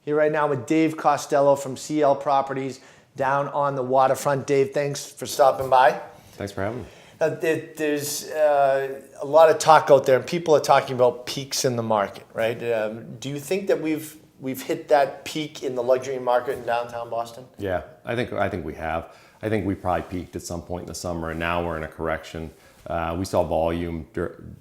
Here right now with Dave Costello from CL Properties down on the waterfront. Dave, thanks for stopping by. Thanks for having me. There's a lot of talk out there, and people are talking about peaks in the market, right? Do you think that we've hit that peak in the luxury market in downtown Boston? Yeah, I think we have. I think we probably peaked at some point in the summer, and now we're in a correction. We saw volume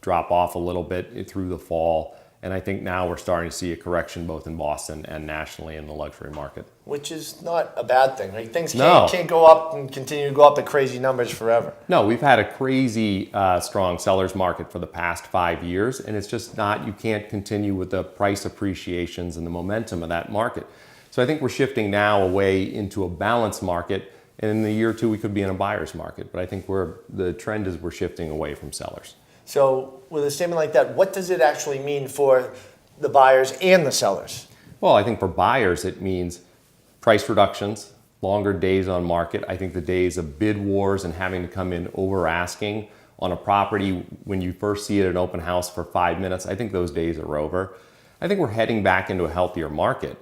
drop off a little bit through the fall, and I think now we're starting to see a correction both in Boston and nationally in the luxury market. Which is not a bad thing, right? Things can't go up and continue to go up at crazy numbers forever. No, we've had a crazy strong seller's market for the past 5 years, and it's just not, you can't continue with the price appreciations and the momentum of that market. So I think we're shifting now away into a balanced market, and in a year or two we could be in a buyer's market. But I think the trend is we're shifting away from sellers. So with a statement like that, what does it actually mean for the buyers and the sellers? Well, I think for buyers it means price reductions, longer days on market. I think the days of bid wars and having to come in over asking on a property when you first see it at an open house for 5 minutes, I think those days are over. I think we're heading back into a healthier market,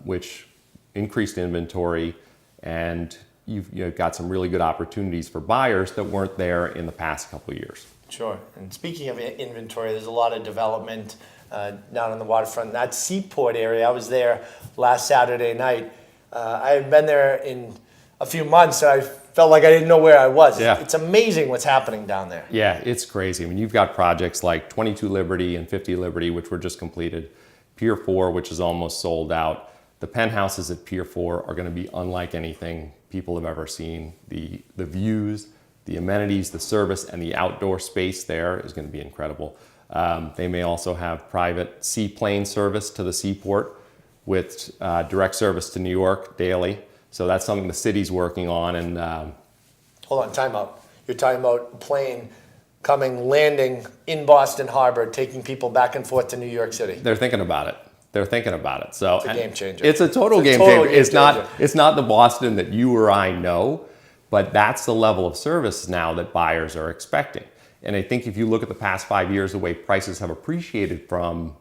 which increased inventory, and you've got some really good opportunities for buyers that weren't there in the past couple of years. Sure. And speaking of inventory, there's a lot of development down on the waterfront. That Seaport area, I was there last Saturday night. I had been there in a few months, and I felt like I didn't know where I was. Yeah. It's amazing what's happening down there. Yeah, it's crazy. I mean, you've got projects like 22 Liberty and 50 Liberty, which were just completed. Pier 4, which is almost sold out. The penthouses at Pier 4 are going to be unlike anything people have ever seen. The views, the amenities, the service, and the outdoor space there is going to be incredible. They may also have private seaplane service to the Seaport with direct service to New York daily. So that's something the city's working on. And hold on, time out. You're talking about a plane coming, landing in Boston Harbor, taking people back and forth to New York City. They're thinking about it. They're thinking about it. So it's a game changer. It's a total game changer. It's not the Boston that you or I know, but that's the level of service now that buyers are expecting. And I think if you look at the past 5 years, the way prices have appreciated from,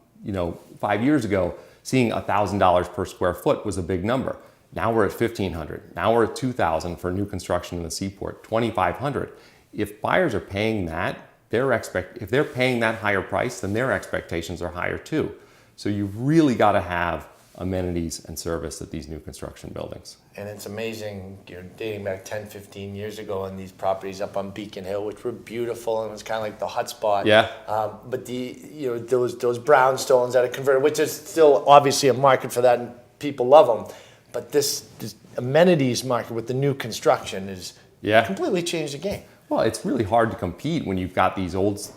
5 years ago, seeing $1,000 per square foot was a big number. Now we're at $1,500. Now we're at $2,000 for new construction in the Seaport, $2,500. If buyers are paying that, if they're paying that higher price, then their expectations are higher too. So you've really got to have amenities and service at these new construction buildings. And it's amazing, dating back 10, 15 years ago, and these properties up on Beacon Hill, which were beautiful, and it was kind of like the hot spot. Yeah. But those brownstones that are converted, which is still obviously a market for that, and people love them. But this amenities market with the new construction is completely changed the game. Well, it's really hard to compete when you've got these old,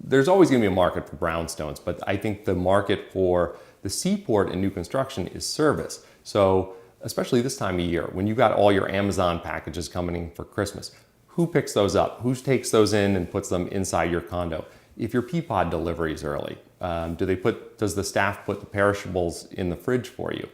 there's always going to be a market for brownstones, but I think the market for the Seaport and new construction is service. So especially this time of year, when you've got all your Amazon packages coming in for Christmas, who picks those up? Who takes those in and puts them inside your condo? If your Peapod delivery is early, does the staff put the perishables in the fridge for you?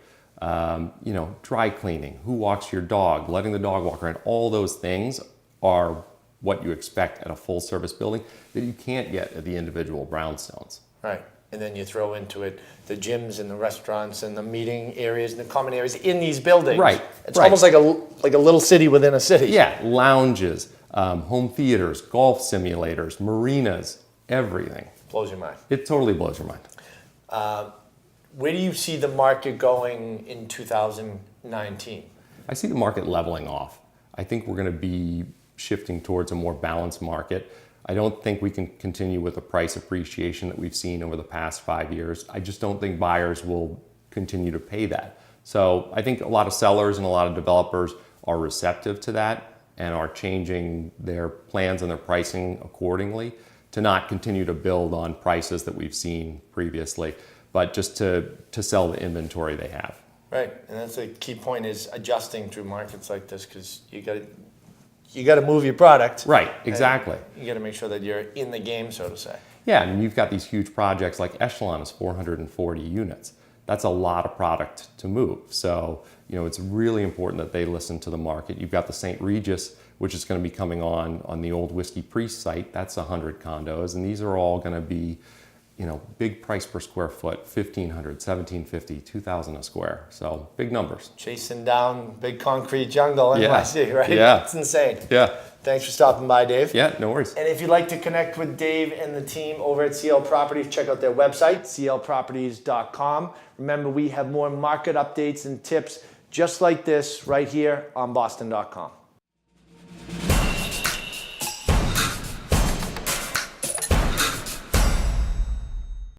Dry cleaning, who walks your dog, letting the dog walk around, all those things are what you expect at a full service building that you can't get at the individual brownstones. Right. And then you throw into it the gyms and the restaurants and the meeting areas and the common areas in these buildings. Right. It's almost like a little city within a city. Yeah. Lounges, home theaters, golf simulators, marinas, everything. Blows your mind. It totally blows your mind. Where do you see the market going in 2019? I see the market leveling off. I think we're going to be shifting towards a more balanced market. I don't think we can continue with the price appreciation that we've seen over the past 5 years. I just don't think buyers will continue to pay that. So I think a lot of sellers and a lot of developers are receptive to that and are changing their plans and their pricing accordingly to not continue to build on prices that we've seen previously, but just to sell the inventory they have. Right, and that's a key point, is adjusting through markets like this, because you got to move your product. Right, exactly. You got to make sure that you're in the game, so to say. Yeah, and you've got these huge projects like Echelon is 440 units. That's a lot of product to move. So, it's really important that they listen to the market. You've got the St. Regis, which is going to be coming on the old Whiskey Priest site. That's 100 condos, and these are all going to be big price per square foot, 1,500, 1,750, 2,000 a square. So big numbers. Chasing down big concrete jungle in Yeah. NYC, right? Yeah. It's insane. Yeah. Thanks for stopping by, Dave. Yeah, no worries. And if you'd like to connect with Dave and the team over at CL Properties, check out their website, clproperties.com. Remember, we have more market updates and tips just like this right here on boston.com.